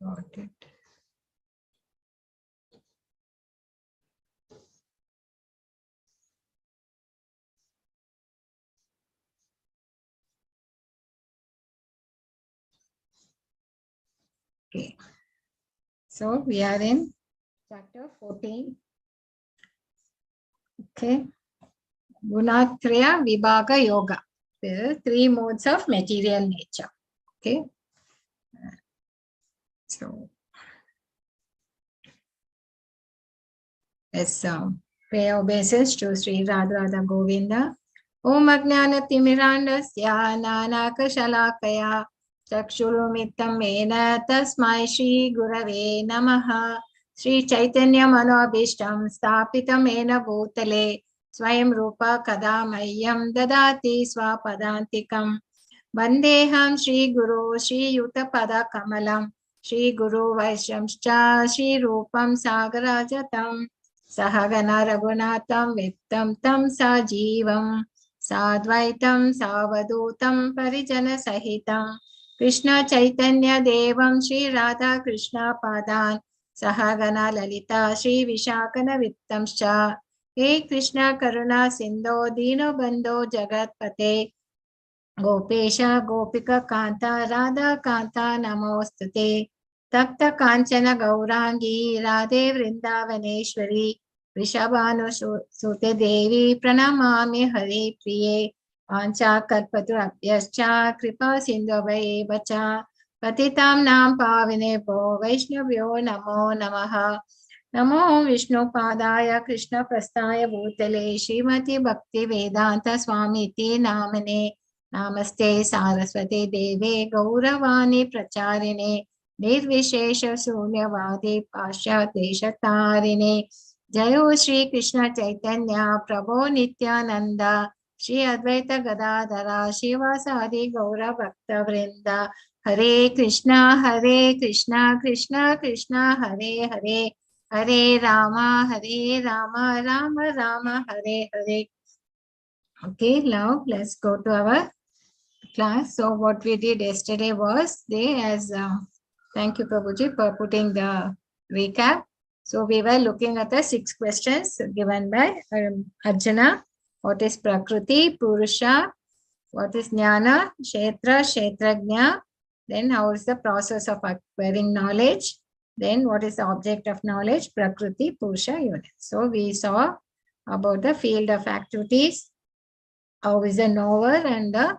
Got it. Okay. So we are in chapter 14. Okay. Gunatraya Vibhaga Yoga. There are 3 modes of material nature. Okay. So let's pay obeisance to Sri Radha Govinda. Om Ajnana Timirandasya Nanaka Shalakaya Chakshurumittam Mena Tasmai Shri Gurave Namaha. Sri Chaitanya Manobishtam Stapitam Mena Bhutale Swayam Rupa Kadamayyam Dadati Swapadantikam Vandeham Shri Guru Shri Yuta Pada Kamalam Shri Guru Vaishyamscha Shri Rupam Sagarajatam Sahagana Raghunatam Vittam Tam Sajivam Sadvaitam Savadutam Parijana Sahitam Krishna Chaitanya Devam Shri Radha Krishna Padan Sahagana Lalita Shri Vishakana Vittamscha He Krishna Karuna Sindho Dino Bandho Jagatpate Gopesha Gopika Kanta Radha Kanta Namostute Takta Kanchana Gaurangi Radhe Vrindavaneshwari Vishabhanu Sute Devi Pranamami Hari Priye Pancha Kalpatu Abhyascha Kripa Sindhavai Bacha Patitam Nam Pavine Bo Vaishnavyo Namo Namaha Namo Vishnu Padaya Krishna Prastaya Bhutale Srimati Bhakti Vedanta Swamiti Namane Namaste Saraswati Deve Gauravani Pracharine Nirvishesha Sunyavadi Pasha Deshatarine Jayo Shri Krishna Chaitanya Prabhu Nityananda Shri Advaita Gadadhara Shivasadi Gaura Bhakta Vrinda Hare Krishna Krishna Krishna Hare Hare Hare Rama Rama Rama Hare Hare. Okay, now let's go to our class. So what we did yesterday was thank you Prabhuji for putting the recap. So we were looking at the 6 questions given by Arjuna. What is Prakriti, Purusha, what is Jnana, Kshetra, Kshetrajna, then how is the process of acquiring knowledge, then what is the object of knowledge, Prakriti, Purusha, unit. So we saw about the field of activities, how is the knower, and the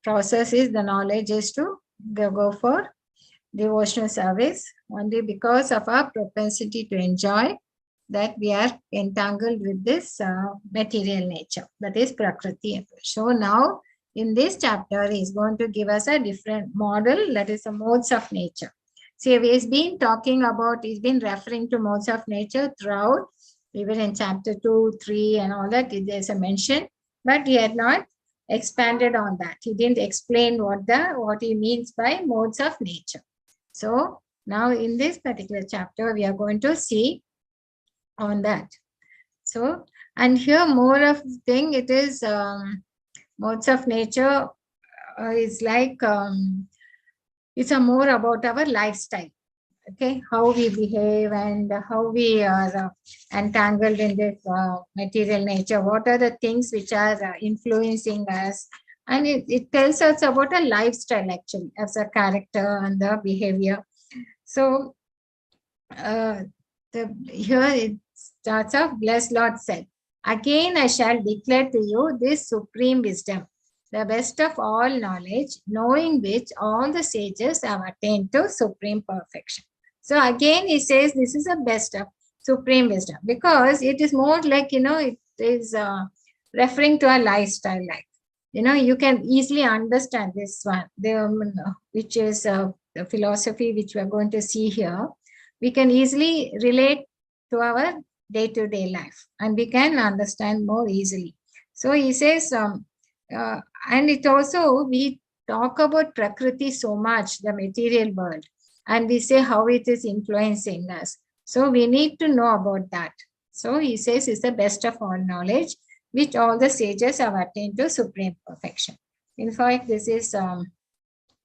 process is the knowledge is to go for devotional service. Only because of our propensity to enjoy that we are entangled with this material nature, that is Prakriti. So now in this chapter he is going to give us a different model, that is the modes of nature. See, he's been talking about, he's been referring to modes of nature throughout, even in chapter 2, 3 and all that, there's a mention, but he had not expanded on that. He didn't explain what he means by modes of nature. So now in this particular chapter, we are going to see on that. So, and here more of the thing, it is modes of nature is like, it's a more about our lifestyle. Okay, how we behave and how we are entangled in this material nature. What are the things which are influencing us? And it tells us about a lifestyle actually, as a character and the behavior. So here it starts off, blessed Lord said, again I shall declare to you this supreme wisdom, the best of all knowledge, knowing which all the sages have attained to supreme perfection. So again, he says this is the best of supreme wisdom, because it is more like, it is referring to a lifestyle life. You can easily understand this one, which is the philosophy which we are going to see here. We can easily relate to our day-to-day life and we can understand more easily. So he says, and it also, we talk about Prakriti so much, the material world, and we say how it is influencing us. So we need to know about that. So he says it's the best of all knowledge, which all the sages have attained to supreme perfection. In fact, this is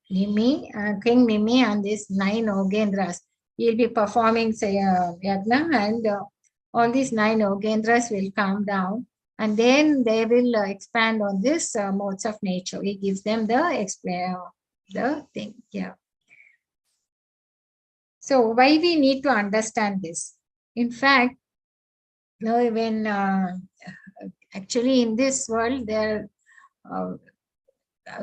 Mimi, King Mimi and these 9 Ogendras. He'll be performing say, yagna, and all these 9 Ogendras will come down, and then they will expand on this modes of nature. He gives them the thing. Yeah. So why we need to understand this? In fact, when actually in this world there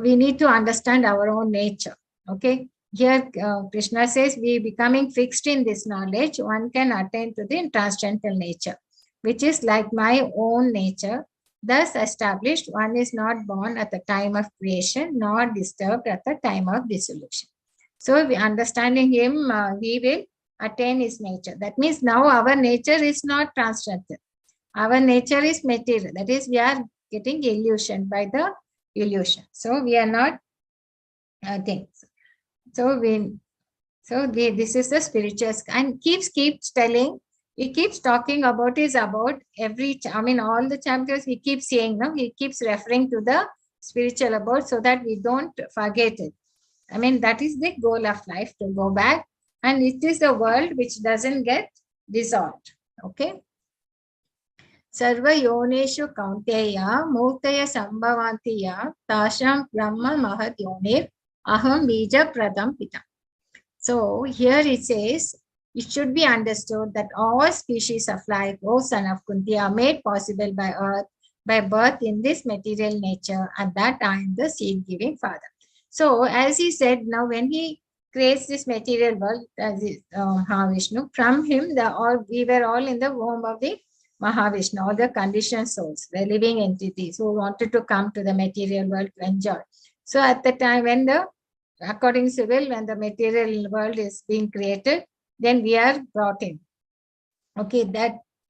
we need to understand our own nature. Okay, here Krishna says we becoming fixed in this knowledge, one can attain to the transcendental nature, which is like my own nature. Thus established, one is not born at the time of creation, nor disturbed at the time of dissolution. So, we understanding him, we will attain his nature. That means now our nature is not transcendental. Our nature is material. That is, we are getting illusion by the illusion. So, we are not things. So, this is the spiritual, and keeps telling. He keeps talking about is about every. I mean, all the chapters he keeps saying. No, he keeps referring to the spiritual about so that we don't forget it. I mean, that is the goal of life, to go back. And it is the world which doesn't get dissolved. Okay. Sarva yoneshu kaunteya murtaya sambhavantiya tasham brahma mahad yonir aham bija pradam pita. So here it says, it should be understood that all species of life, O son of Kunti, are made possible by earth, by birth in this material nature, and that I am the seed-giving father. So, as he said, now when he creates this material world, as Mahavishnu, from him, we were all in the womb of the Mahavishnu, all the conditioned souls, the living entities who wanted to come to the material world to enjoy. So, at the time when according to will, when the material world is being created, then we are brought in. Okay,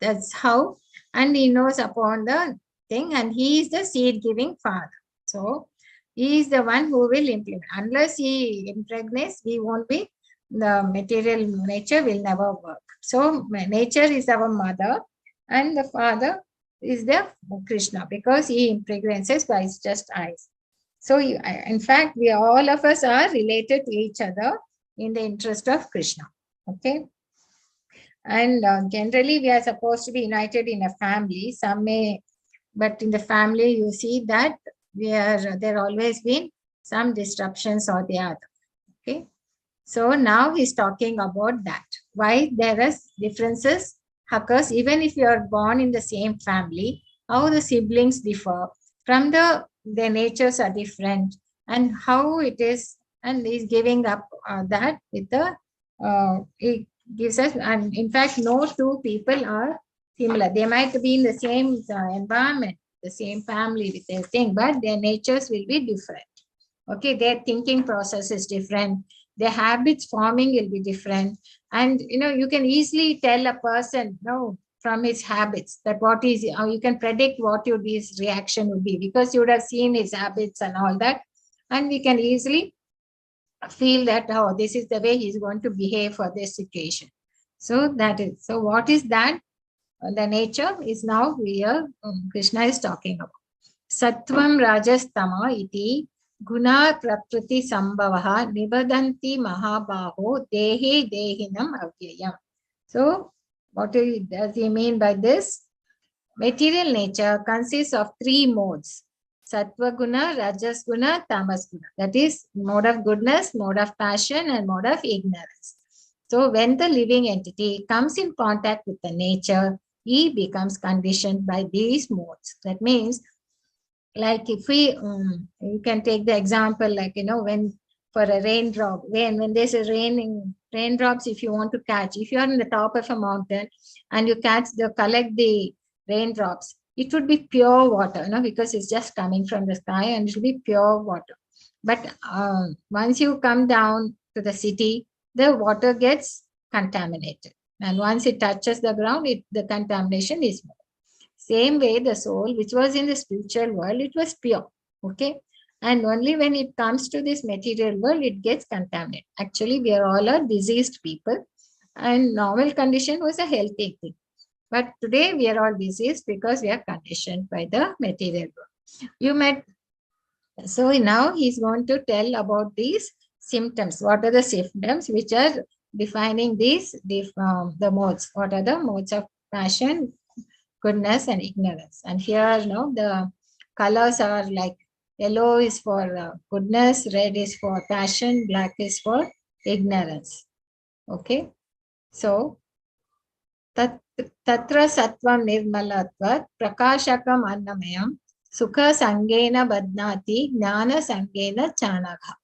that's how, and he knows upon the thing, and he is the seed-giving father. So, he is the one who will implement. Unless he impregnates, we won't be, the material nature will never work. So, nature is our mother, and the father is the Krishna, because he impregnates us by his just eyes. So, in fact, we all of us are related to each other in the interest of Krishna. Okay. And generally, we are supposed to be united in a family. Some may, but in the family, you see that there always been some disruptions or the other. Okay. So now he's talking about that. Why there are differences occurs even if you are born in the same family, how the siblings differ from their natures are different, and how it is, and he's giving up that with the it gives us, and in fact no two people are similar. They might be in the same environment, the same family with their thing, but their natures will be different. Okay, their thinking process is different, their habits forming will be different, and you can easily tell a person from his habits that what is, you can predict what his reaction would be, because you would have seen his habits and all that, and we can easily feel that this is the way he's going to behave for this situation. So what is that? The nature is now here Krishna is talking about. Sattvam rajastama iti guna prakriti sambhavaha nibadanti mahabaho dehe dehinam avyayam. So what does he mean by this? Material nature consists of 3 modes: Sattva guna, Rajas guna, Tamas guna. That is mode of goodness, mode of passion, and mode of ignorance. So when the living entity comes in contact with the nature, he becomes conditioned by these modes. That means, like if we, you can take the example, like, when for a raindrop, when there's a raindrops, if you want to catch, if you are in the top of a mountain and you collect the raindrops, it would be pure water, because it's just coming from the sky and it will be pure water. But once you come down to the city, the water gets contaminated. And once it touches the ground, the contamination is more. Same way, the soul, which was in the spiritual world, it was pure. Okay. And only when it comes to this material world, it gets contaminated. Actually, we are all diseased people, and normal condition was a healthy thing. But today we are all diseased because we are conditioned by the material world. So now he's going to tell about these symptoms. What are the symptoms which are defining these, the modes? What are the modes of passion, goodness, and ignorance? And here, the colors are like yellow is for goodness, red is for passion, black is for ignorance. Okay. So, tatra sattvam nirmalatvat prakashakam annamayam sukha sangena badnati jnana sangena chanagha.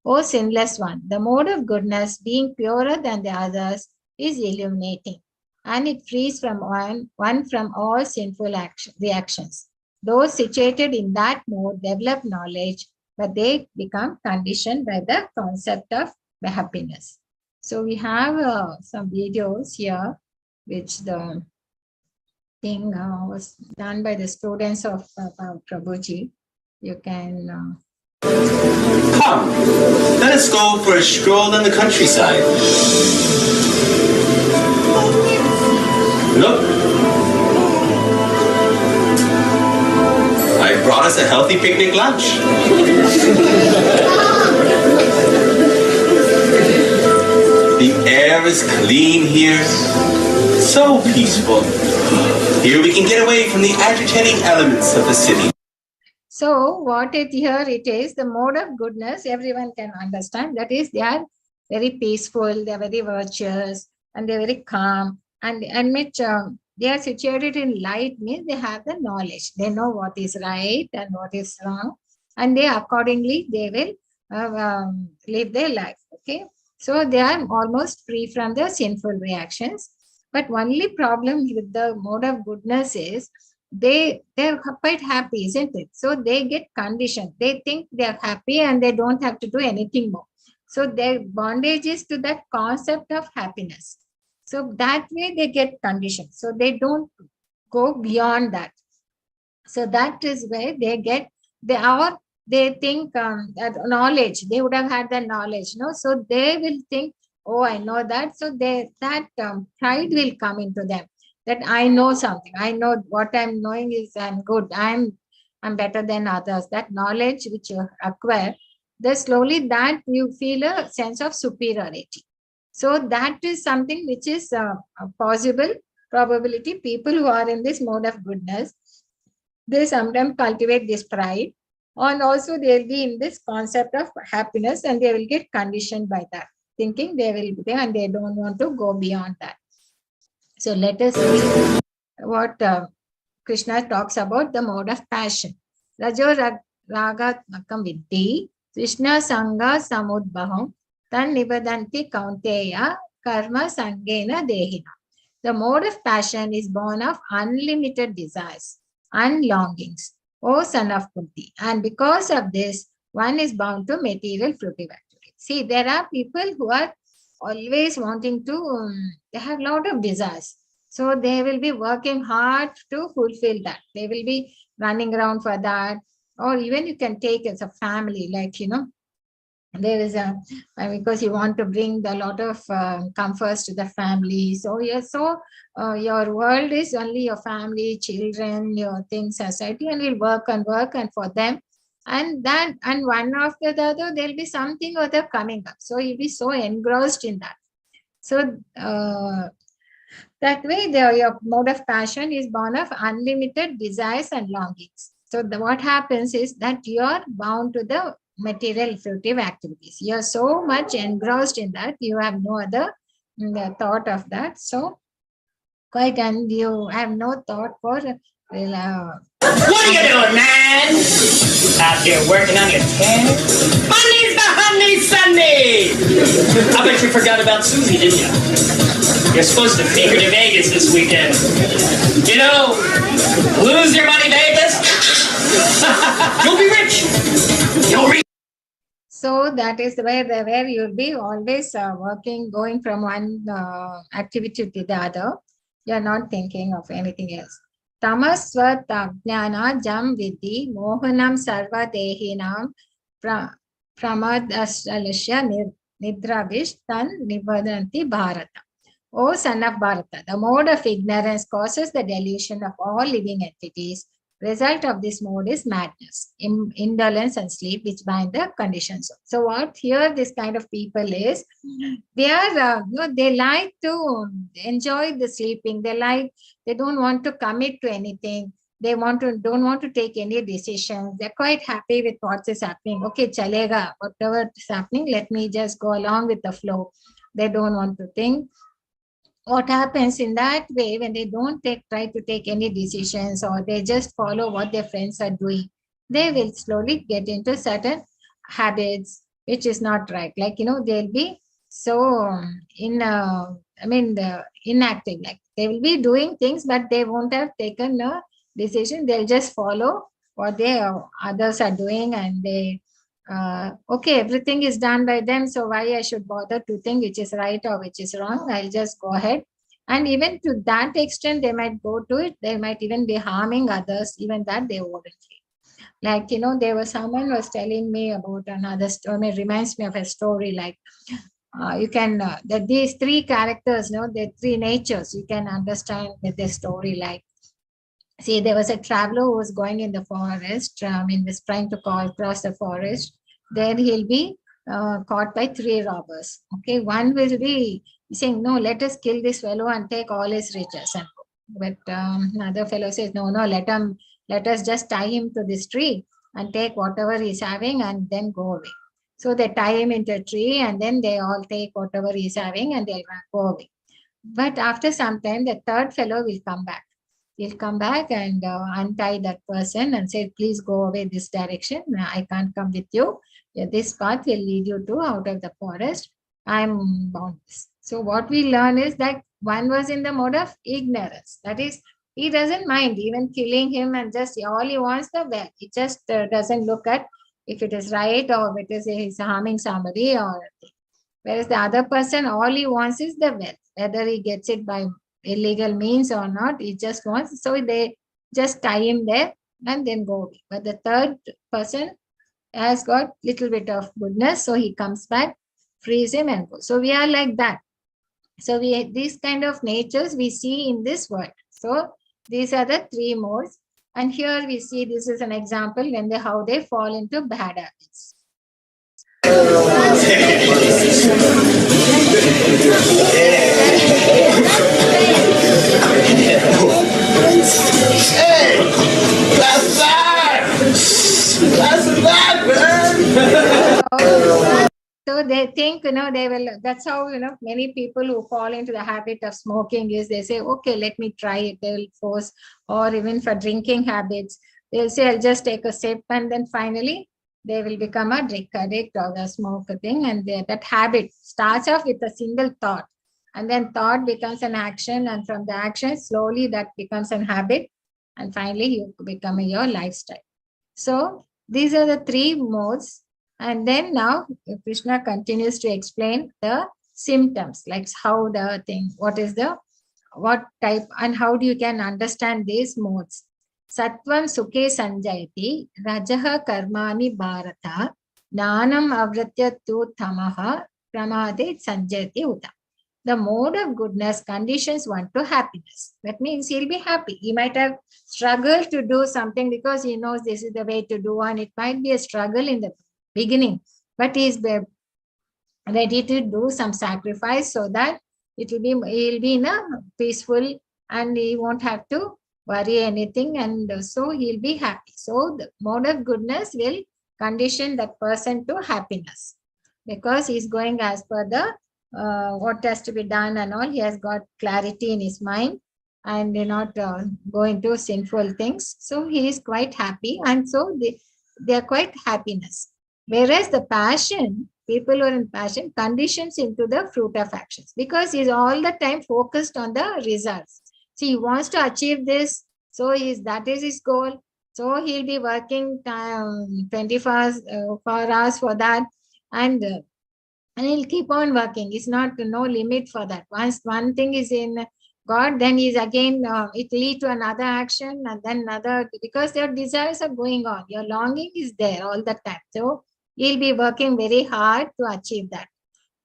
O sinless one, the mode of goodness, being purer than the others, is illuminating, and it frees from one from all sinful reactions. Those situated in that mode develop knowledge, but they become conditioned by the concept of the happiness. So we have some videos here, which the thing was done by the students of Prabhuji. You can... Come, let us go for a stroll in the countryside. Look, I brought us a healthy picnic lunch. The air is clean here, so peaceful. Here we can get away from the agitating elements of the city. So what it is, the mode of goodness, everyone can understand. That is, they are very peaceful, they are very virtuous, and they are very calm. And which they are situated in light means they have the knowledge. They know what is right and what is wrong. And they accordingly, they will live their life. Okay. So they are almost free from the sinful reactions. But only problem with the mode of goodness is, they're quite happy, isn't it? So they get conditioned. They think they're happy and they don't have to do anything more. So their bondage is to that concept of happiness. So that way they get conditioned. So they don't go beyond that. So that is where they think that knowledge, they would have had the knowledge, so they will think, oh, I know that. So that pride will come into them, that I know something. I know what I'm knowing is I'm good. I'm better than others. That knowledge which you acquire, then slowly that you feel a sense of superiority. So that is something which is a possible probability. People who are in this mode of goodness, they sometimes cultivate this pride, and also they will be in this concept of happiness, and they will get conditioned by that, thinking they will be there and they don't want to go beyond that. So let us see what Krishna talks about the mode of passion. Rajo raga makam vidhi, Krishna sangha samudbhaham, tan nibadanti kaunteya, karma sangena dehina. The mode of passion is born of unlimited desires and longings, O son of Kunti. And because of this, one is bound to material fruitive activity. See, there are people who are always wanting to, they have a lot of desires. So they will be working hard to fulfill that. They will be running around for that. Or even you can take as a family, like, there is because you want to bring a lot of comforts to the family. So your world is only your family, children, your things, society, and you'll work and for them. And one after the other, there'll be something or other coming up. So you'll be so engrossed in that. So that way, your mode of passion is born of unlimited desires and longings. So what happens is that you are bound to the material fruitive activities. You are so much engrossed in that, you have no other thought of that. So and you have no thought for what are you doing, man? Out here working on your tan? Monday's the honey Sunday! I bet you forgot about Susie, didn't you? You're supposed to take her to Vegas this weekend. Lose your money, Vegas. You'll be rich. You'll reach. So that is where you'll be always working, going from one activity to the other. You're not thinking of anything else. Tamasvat ajnana jam vidhi mohanam sarva dehinam pramadasya nidravish tan nibadanti bharata. O son of Bharata, the mode of ignorance causes the delusion of all living entities, Result of this mode is madness, indolence and sleep, which bind the conditions. So what here this kind of people is, they are, they like to enjoy the sleeping. They don't want to commit to anything. They don't want to take any decisions. They're quite happy with what is happening. Okay, chalega, whatever is happening, let me just go along with the flow. They don't want to think. What happens in that way when they don't try to take any decisions, or they just follow what their friends are doing, they will slowly get into certain habits, which is not right. Like, they'll be so inactive. Like they will be doing things, but they won't have taken a decision. They'll just follow what others are doing, and they okay, everything is done by them, so why I should bother to think which is right or which is wrong? I'll just go ahead. And even to that extent, they might go to it. They might even be harming others, even that they wouldn't. Like, there was someone was telling me about another story. It reminds me of a story like, you can, that these three characters, the three natures, you can understand with this story. Like, see, there was a traveler who was going in the forest, was trying to cross the forest. Then he'll be caught by three robbers. Okay, one will be saying, no, let us kill this fellow and take all his riches. But another fellow says, no, let us just tie him to this tree and take whatever he's having and then go away. So they tie him into a tree, and then they all take whatever he's having and they'll go away. But after some time, the third fellow will come back. He'll come back and untie that person and say, please go away this direction. I can't come with you. This path will lead you to out of the forest. I'm bound. So what we learn is that one was in the mode of ignorance. That is, he doesn't mind even killing him, and just all he wants the wealth. He just doesn't look at if it is right or if it is he's harming somebody or anything. Whereas the other person, all he wants is the wealth, whether he gets it by illegal means or not, he just wants. So they just tie him there and then go away. But the third person has got little bit of goodness, so he comes back, frees him and goes. So we are like that. So these kind of natures we see in this world. So these are the three modes. And here we see this is an example when how they fall into bad habits. Hey, that's that, man. So they think, they will, that's how, many people who fall into the habit of smoking is they say, okay, let me try it. They will force, or even for drinking habits, they'll say, I'll just take a sip, and then finally they will become a drink addict or a smoker thing. And that habit starts off with a single thought, and then thought becomes an action, and from the action, slowly that becomes an habit, and finally you become your lifestyle. So these are the three modes. And then now Krishna continues to explain the symptoms, like how the thing, what type, and how you can understand these modes. Sattvam sukhe sanjayati, rajaha karmani bharata, nanam avratya tu tamaha, pramade sanjayati uta. The mode of goodness conditions one to happiness. That means he'll be happy. He might have struggled to do something because he knows this is the way to do, and it might be a struggle in the beginning, but he is ready to do some sacrifice so that he'll be in a peaceful, and he won't have to worry anything, and so he'll be happy. So the mode of goodness will condition that person to happiness, because he's going as per the what has to be done and all. He has got clarity in his mind, and they're not going to sinful things. So he is quite happy, and so they are quite happiness. Whereas the passion, people who are in passion, conditions into the fruit of actions, because he's all the time focused on the results. So he wants to achieve this, so that is his goal. So he'll be working 24 hours for that, and he'll keep on working. It's not no limit for that. Once one thing is in God, then he's again, it lead to another action, and then another, because your desires are going on. Your longing is there all the time. So he'll be working very hard to achieve that.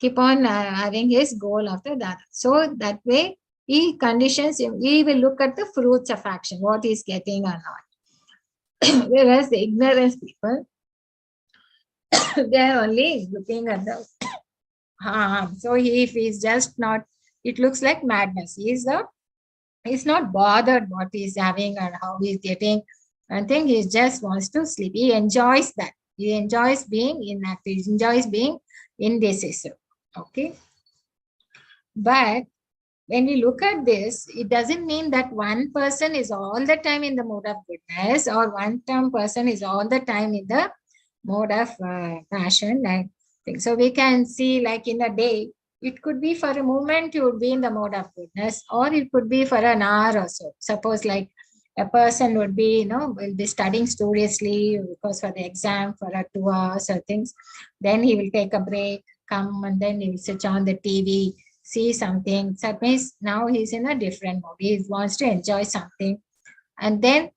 Keep on having his goal after that. So that way, he conditions him. He will look at the fruits of action, what he's getting or not. Whereas the ignorance people, they are only looking at the harm. So if he's just not, it looks like madness. He's not bothered what he's having and how he's getting. I think he just wants to sleep. He enjoys that. He enjoys being inactive. He enjoys being indecisive. Okay. But when we look at this, it doesn't mean that one person is all the time in the mode of goodness or one person is all the time in the mode of passion. Like thing. So we can see like in a day, it could be for a moment you would be in the mode of goodness, or it could be for an hour or so. Suppose like a person would be, will be studying studiously because for the exam for 2 hours or things. Then he will take a break, come and then he will switch on the TV, see something. That means now he's in a different mode. He wants to enjoy something. And then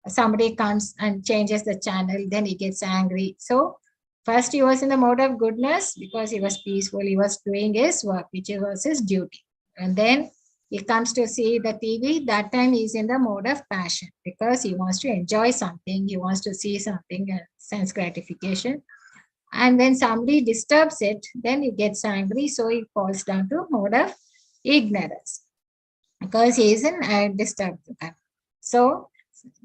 somebody comes and changes the channel, then he gets angry. So first he was in the mode of goodness because he was peaceful. He was doing his work, which was his duty. And then he comes to see the TV. That time he's in the mode of passion because he wants to enjoy something. He wants to see something, sense gratification. And when somebody disturbs it, then he gets angry. So he falls down to mode of ignorance because he is in disturbed. So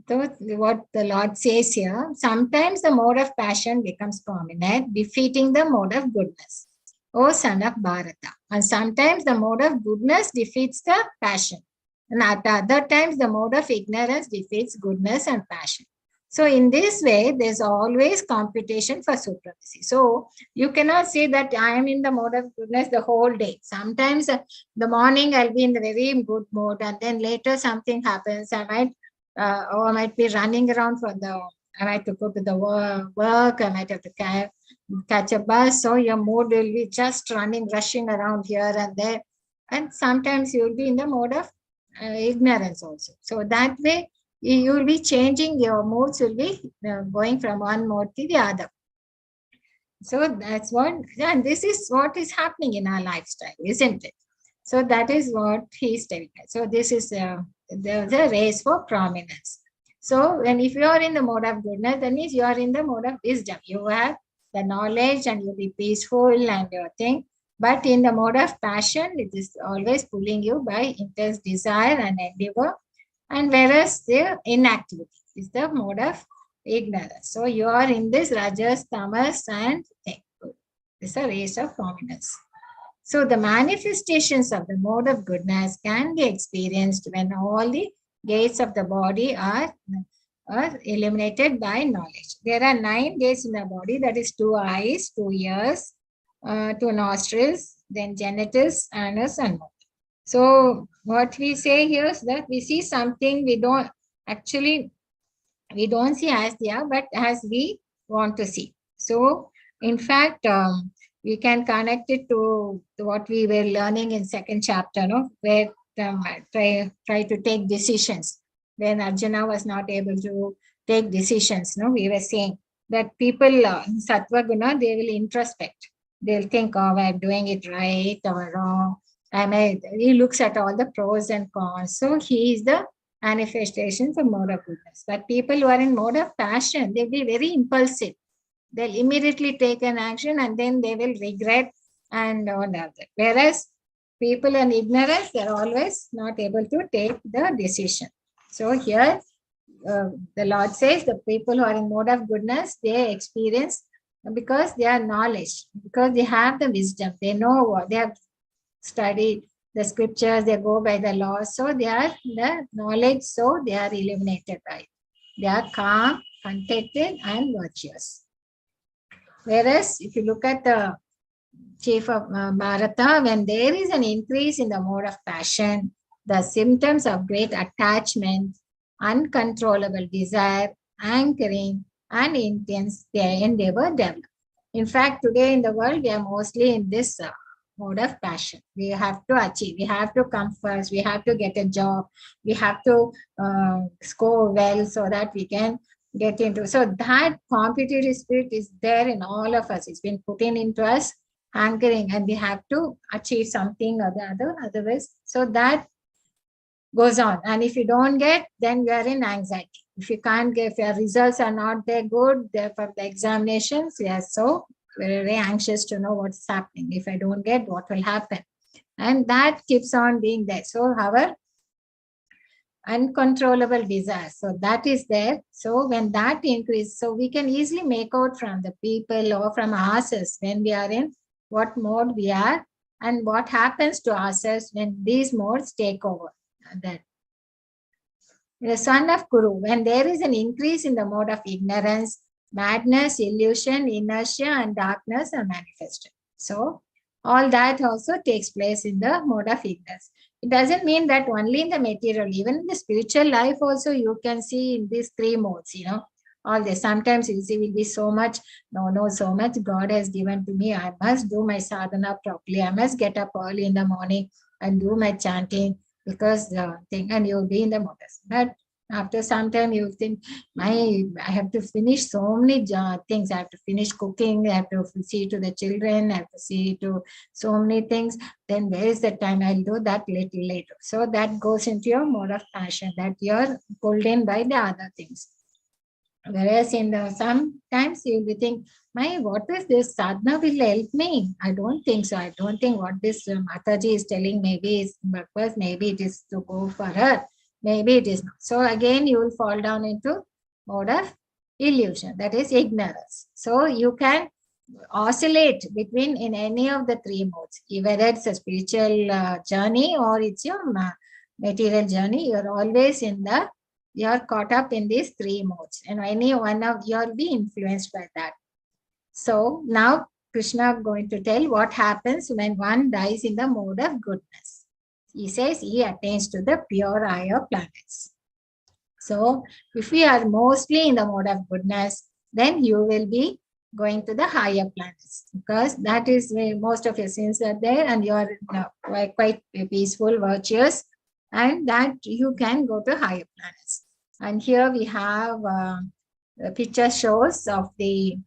what the Lord says here, sometimes the mode of passion becomes prominent, defeating the mode of goodness, O son of Bharata. And sometimes the mode of goodness defeats the passion. And at other times, the mode of ignorance defeats goodness and passion. So in this way, there's always competition for supremacy. So you cannot say that I am in the mode of goodness the whole day. Sometimes the morning I'll be in the very good mood, and then later something happens. I might be running around I might to go to the work, I might have to catch a bus. So your mood will be just rushing around here and there. And sometimes you will be in the mode of ignorance also. So that way, you will be changing, your moods will be going from one mode to the other. So that's what, and this is what is happening in our lifestyle, isn't it? So that is what he is telling us. So this is the race for prominence. So if you are in the mode of goodness, that means you are in the mode of wisdom. You have the knowledge and you'll be peaceful and your thing. But in the mode of passion, it is always pulling you by intense desire and endeavor. And whereas the inactivity is the mode of ignorance. So you are in this rajas, tamas, and thing. This is a race of prominence. So the manifestations of the mode of goodness can be experienced when all the gates of the body are eliminated by knowledge. There are 9 gates in the body, that is 2 eyes, 2 ears, 2 nostrils, then genitals, anus, and mouth. So what we say here is that we see something we don't see as they are, but as we want to see. So in fact, we can connect it to what we were learning in 2nd chapter, where try to take decisions. When Arjuna was not able to take decisions, we were saying that people in Sattva Guna, they will introspect. They'll think, oh, I'm doing it right or wrong. He looks at all the pros and cons. So he is the manifestation of mode of goodness. But people who are in mode of passion, they'll be very impulsive. They'll immediately take an action and then they will regret and all that. Whereas people in ignorance, they're always not able to take the decision. So here, the Lord says the people who are in mode of goodness, they experience because they are knowledge, because they have the wisdom. They know what they have studied the scriptures, they go by the laws. So they are the knowledge, so they are illuminated by it. They are calm, contented, and virtuous. Whereas if you look at the chief of Bharata, when there is an increase in the mode of passion, the symptoms of great attachment, uncontrollable desire, anchoring, and intense endeavor develop. In fact, today in the world, we are mostly in this mode of passion. We have to achieve, we have to come first, we have to get a job, we have to score well so that we can get into. So that competitive spirit is there in all of us. It's been put into us, hankering, and we have to achieve something or the other, otherwise. So that goes on. And if you don't get, then we are in anxiety. If you can't get, if your results are not that good for the examinations, yes, so very, very anxious to know what's happening. If I don't get, what will happen? And that keeps on being there. So our uncontrollable desire, so that is there. So when that increases, so we can easily make out from the people or from ourselves when we are in what mode we are and what happens to ourselves when these modes take over. That the son of Kuru, when there is an increase in the mode of ignorance, madness, illusion, inertia, and darkness are manifested. So all that also takes place in the mode of ignorance. It doesn't mean that only in the material, even in the spiritual life also you can see in these three modes, all this. Sometimes you see will be so much, so much God has given to me. I must do my sadhana properly. I must get up early in the morning and do my chanting because the thing, and you'll be in the modes. But after some time you think, I have to finish so many things. I have to finish cooking. I have to see to the children. I have to see to so many things. Then where is the time? I'll do that little later. So that goes into your mode of passion, that you're pulled in by the other things. Whereas in the sometimes you'll be thinking, what is this sadhana will help me? I don't think so. I don't think what this Mataji is telling maybe is purpose. Maybe it is to go for her. Maybe it is not. So again, you will fall down into mode of illusion, that is ignorance. So you can oscillate between in any of the three modes, whether it's a spiritual journey or it's your material journey. You're always you're caught up in these three modes, and any one of you'll be influenced by that. So now Krishna is going to tell what happens when one dies in the mode of goodness. He says he attains to the pure higher planets. So if we are mostly in the mode of goodness, then you will be going to the higher planets, because that is where most of your sins are there and you are quite peaceful, virtuous, and that you can go to higher planets. And here we have the picture shows of the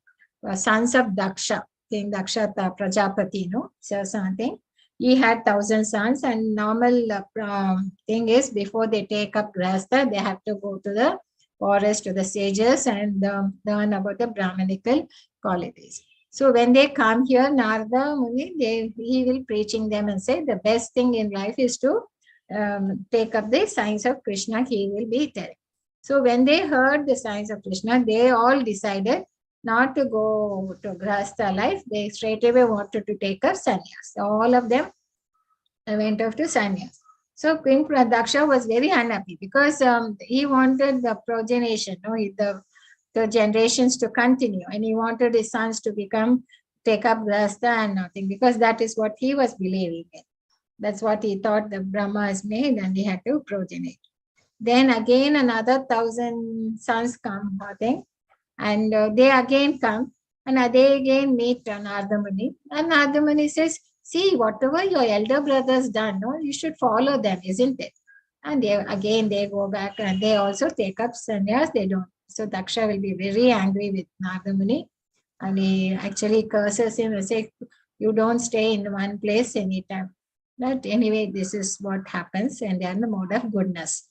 sons of Daksha, King Daksha Prajapati, so something. He had 1,000 sons, and normal thing is before they take up grasta, they have to go to the forest, to the sages, and learn about the Brahmanical qualities. So when they come here, Narada Muni, he will preaching them and say the best thing in life is to take up the signs of Krishna, he will be telling. So when they heard the signs of Krishna, they all decided not to go to grasta life. They straight away wanted to take up sannyas. All of them went off to sannyas. So King Daksha was very unhappy because he wanted the progenation, the generations to continue, and he wanted his sons to take up grasta and nothing, because that is what he was believing in. That's what he thought the Brahma has made, and he had to progenate. Then again another 1,000 sons come, I think, and they again come, and they again meet Narada Muni. And Narada Muni says, see, whatever your elder brothers done, you should follow them, isn't it? And they go back and they also take up sannyas. They don't. So Daksha will be very angry with Narada Muni, and he actually curses him and says, you don't stay in one place anytime. But anyway, this is what happens, and they are in the mode of goodness.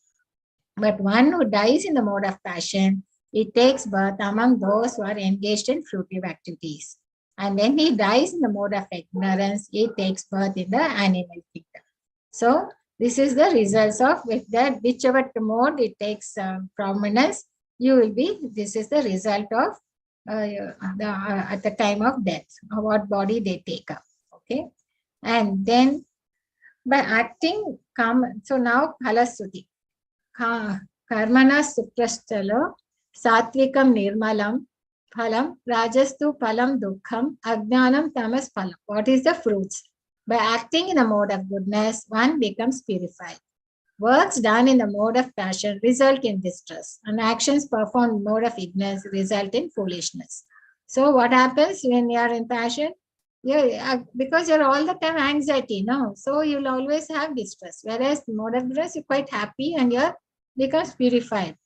But one who dies in the mode of passion, it takes birth among those who are engaged in fruitive activities. And when he dies in the mode of ignorance, he takes birth in the animal kingdom. So this is the results of with that, whichever mode it takes prominence, you will be, this is the result of at the time of death, what body they take up. Okay. And then by acting, so now Phalasuti. Karmana suprastalo satvikam nirmalam phalam rajastu phalam dukkham ajnanam tamas phalam. What is the fruits? By acting in the mode of goodness, one becomes purified. Works done in the mode of passion result in distress, and actions performed in the mode of ignorance result in foolishness. So what happens when you are in passion? Because you're all the time anxiety, so you'll always have distress. Whereas in mode of goodness, you're quite happy and you're becomes purified.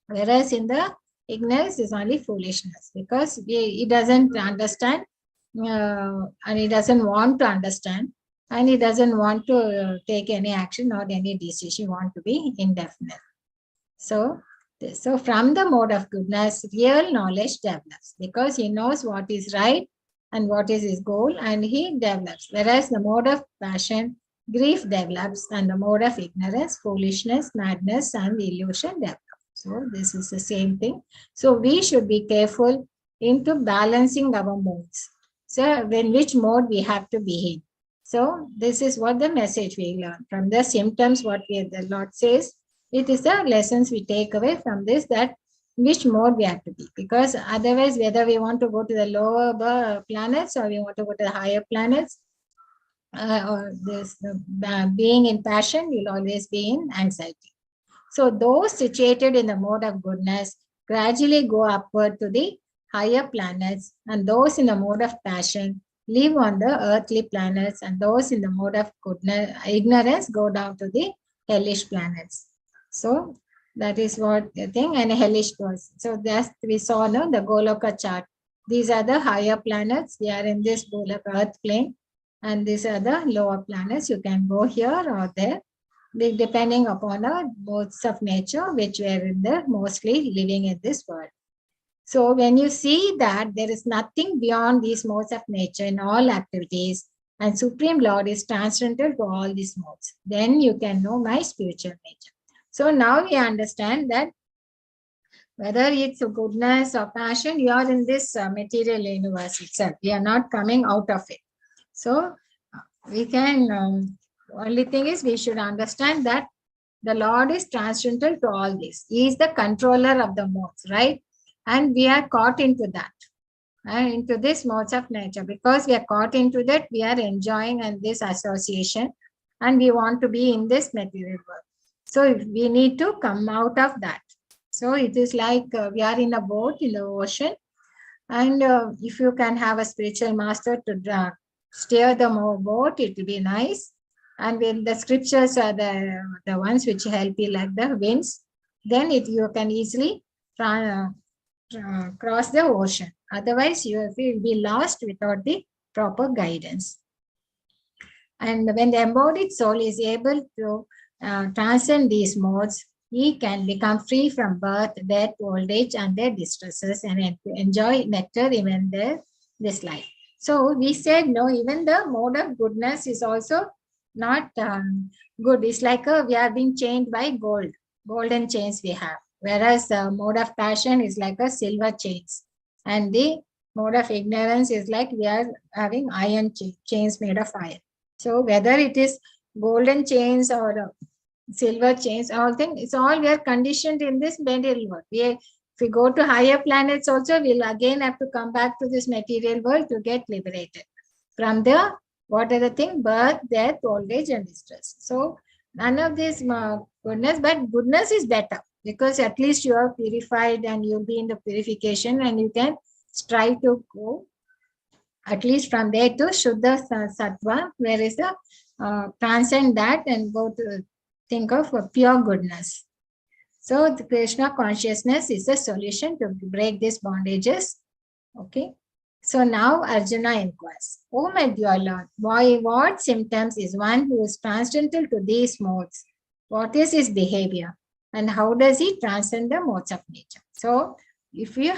Whereas in the ignorance is only foolishness, because he doesn't understand and he doesn't want to understand, and he doesn't want to take any action or any decision. He wants to be indefinite. So So from the mode of goodness, real knowledge develops because he knows what is right and what is his goal, and he develops. Whereas the mode of passion, grief develops, and the mode of ignorance, foolishness, madness, and illusion develop. So this is the same thing. So we should be careful into balancing our modes. So in which mode we have to be in. So this is what the message we learn from the symptoms. What the Lord says, it is the lessons we take away from this, that which mode we have to be, because otherwise whether we want to go to the lower planets or we want to go to the higher planets, or this being in passion will always be in anxiety. So those situated in the mode of goodness gradually go upward to the higher planets, and those in the mode of passion live on the earthly planets, and those in the mode of goodness, ignorance, go down to the hellish planets. So that is what the thing, and hellish was. So that's we saw now the Goloka chart. These are the higher planets. We are in this Golok earth plane, and these are the lower planets. You can go here or there, depending upon the modes of nature which we are in the mostly living in this world. So when you see that there is nothing beyond these modes of nature in all activities, and Supreme Lord is transcendental to all these modes, then you can know my spiritual nature. So now we understand that whether it's goodness or passion, you are in this material universe itself. We are not coming out of it. So we can, only thing is we should understand that the Lord is transcendental to all this. He is the controller of the modes, right? And we are caught into that, into this modes of nature. Because we are caught into that, we are enjoying in this association, and we want to be in this material world. So we need to come out of that. So it is like we are in a boat in the ocean, and if you can have a spiritual master to steer the boat, it will be nice. And when the scriptures are the ones which help you, like the winds, then you can easily cross the ocean. Otherwise, you will be lost without the proper guidance. And when the embodied soul is able to transcend these modes, he can become free from birth, death, old age, and their distresses, and enjoy nectar even this life. So we said, no, even the mode of goodness is also not good. It's like we are being chained by golden chains we have. Whereas the mode of passion is like a silver chains. And the mode of ignorance is like we are having iron chains made of iron. So whether it is golden chains or silver chains, all things, it's all we are conditioned in this material world. If we go to higher planets also, we'll again have to come back to this material world to get liberated from the, what are the things? Birth, death, old age, and distress. So none of this goodness, but goodness is better because at least you are purified and you'll be in the purification, and you can strive to go at least from there to Shuddha Sattva, where is the transcend that and go to think of pure goodness. So the Krishna consciousness is the solution to break these bondages. Okay. So now Arjuna inquires, "Oh my dear Lord, by what symptoms is one who is transcendental to these modes? What is his behavior? And how does he transcend the modes of nature?" So if you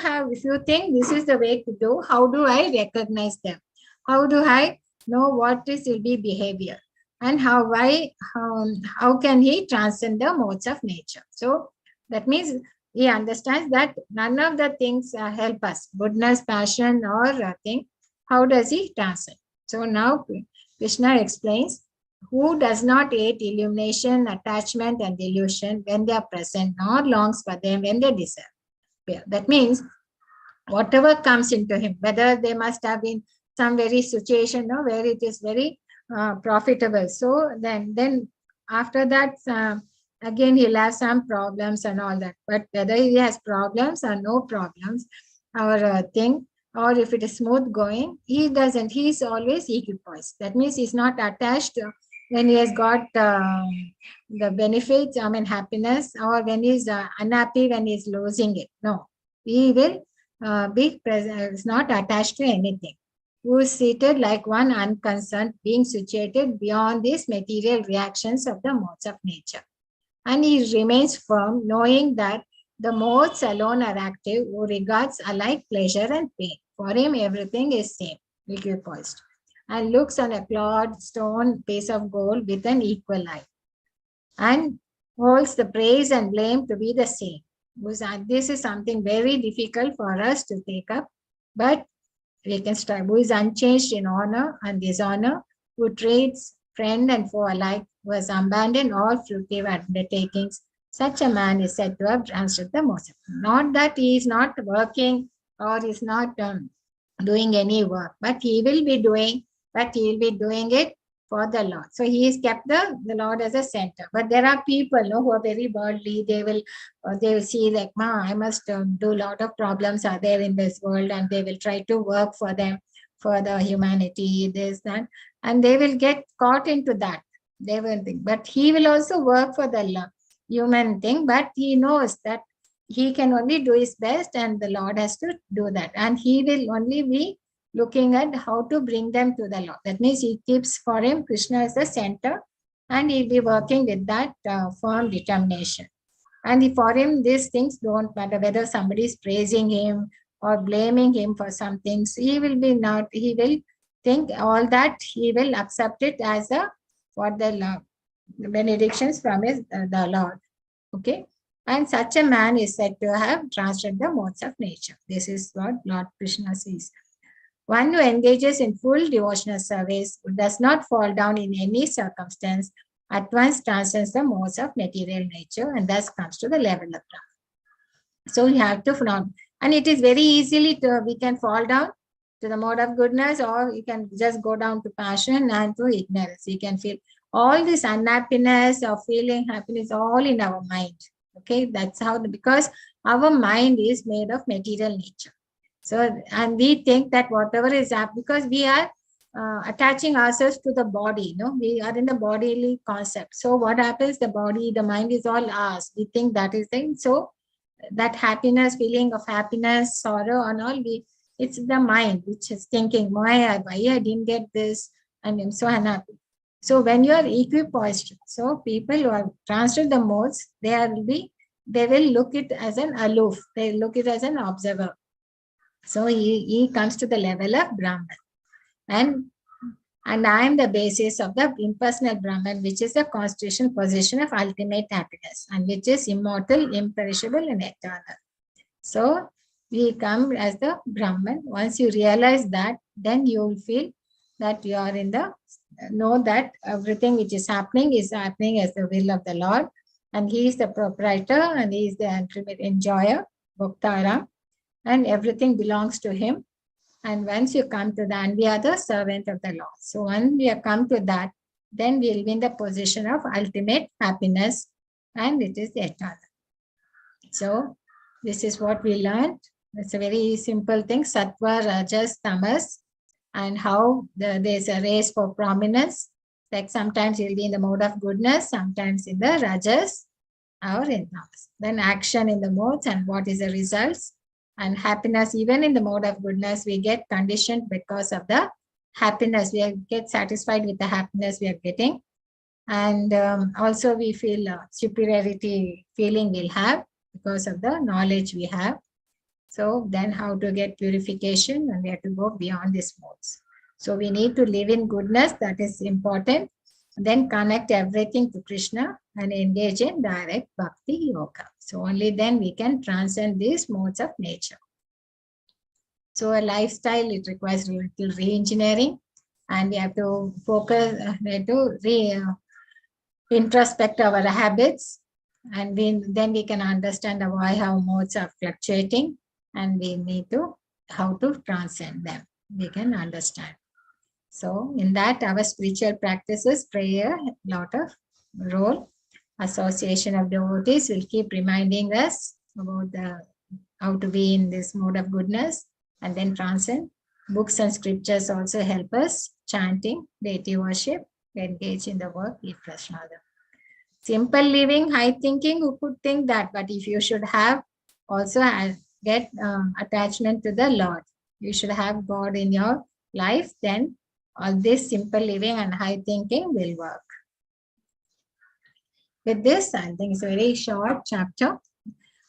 think this is the way to do, how do I recognize them? How do I know what will be behavior? And how can he transcend the modes of nature? So that means he understands that none of the things help us, goodness, passion, or thing. How does he transcend? So now Krishna explains, who does not hate illumination, attachment, and delusion when they are present, nor longs for them when they disappear. That means whatever comes into him, whether there must have been some very situation where it is very profitable. So then after that, again, he'll have some problems and all that. But whether he has problems or no problems or thing, or if it is smooth going, he doesn't. He's always equipoised. That means he's not attached when he has got the benefits, happiness, or when he's unhappy when he's losing it. No, he will be present. Is not attached to anything. Who is seated like one unconcerned, being situated beyond these material reactions of the modes of nature. And he remains firm, knowing that The modes alone are active, who regards alike pleasure and pain. For him, everything is same, equipoised, and looks on a clod, stone, piece of gold with an equal eye, and holds the praise and blame to be the same. This is something very difficult for us to take up, but we can start. Who is unchanged in honor and dishonor, who treats friend and foe alike, who has abandoned all fruitive undertakings. Such a man is said to have transferred the most. Not that he is not working or is not doing any work, but he will be doing, but he will be doing it for the Lord. So he has kept the Lord as a center. But there are people who are very worldly. They will see like, I must do a lot of problems are there in this world, and they will try to work for them, for the humanity, this, that, and they will get caught into that. They will think, but he will also work for the human thing, but he knows that he can only do his best, and the Lord has to do that. And he will only be looking at how to bring them to the Lord. That means he keeps for him Krishna as the center, and he'll be working with that firm determination. And for him, these things don't matter whether somebody is praising him or blaming him for some things. He will think all that, he will accept it as the benedictions from the Lord. Okay. And such a man is said to have transcended the modes of nature. This is what Lord Krishna says. One who engages in full devotional service, who does not fall down in any circumstance, at once transcends the modes of material nature and thus comes to the level of Brahman. So we have to know, and it is very easily we can fall down to the mode of goodness, or you can just go down to passion and to ignorance. You can feel all this unhappiness or feeling happiness all in our mind. Okay, that's how, because our mind is made of material nature. So, and we think that whatever is up, because we are attaching ourselves to the body, we are in the bodily concept. So what happens, the body, the mind is all ours. We think that is thing. So that happiness, feeling of happiness, sorrow and all, it's the mind which is thinking, why I didn't get this, and I'm so unhappy. So when you are equipoised, so people who have transferred the modes, they will look it as an aloof, they look it as an observer. So he comes to the level of Brahman. And I am the basis of the impersonal Brahman, which is the constitutional position of ultimate happiness, and which is immortal, imperishable, and eternal. So we come as the Brahman. Once you realize that, then you will feel that you are know that everything which is happening as the will of the Lord. And he is the proprietor, and he is the ultimate enjoyer, Bhoktaram, and everything belongs to him. And once you come to that, we are the servant of the Lord. So when we have come to that, then we will be in the position of ultimate happiness, and it is eternal. So this is what we learned. It's a very simple thing, Sattva, Rajas, Tamas, and how there's a race for prominence. Like sometimes you'll be in the mode of goodness, sometimes in the Rajas or in Tamas. Then action in the modes and what is the results. And happiness, even in the mode of goodness, we get conditioned because of the happiness. We get satisfied with the happiness we are getting. And also we feel superiority feeling we'll have because of the knowledge we have. So then how to get purification, and we have to go beyond these modes. So we need to live in goodness, that is important. Then connect everything to Krishna and engage in direct bhakti yoga. So only then we can transcend these modes of nature. So a lifestyle, it requires a little re-engineering, and we have to focus, we have to introspect our habits, and then we can understand why our modes are fluctuating, and we need to how to transcend them. We can understand. So in that, our spiritual practices play a lot of role. Association of devotees will keep reminding us about how to be in this mode of goodness and then transcend. Books and scriptures also help us. Chanting, deity worship, engage in the work, eat prasada. Simple living, high thinking, who could think that? But if you should have also get attachment to the Lord, you should have God in your life, then all this simple living and high thinking will work. With this, I think it's a very short chapter.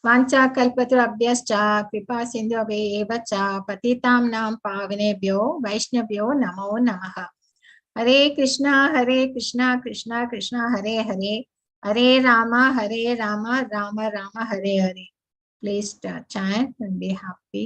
वाञ्छा कल्पतरुभ्यश्च कृपा सिन्धुभ्येव च पतितानां पावनेभ्यो वैष्णवेभ्यो नमो नमः। हरे कृष्णा कृष्णा कृष्णा हरे हरे, हरे Ram Ram Ram Hare Hare. Please chant and be happy.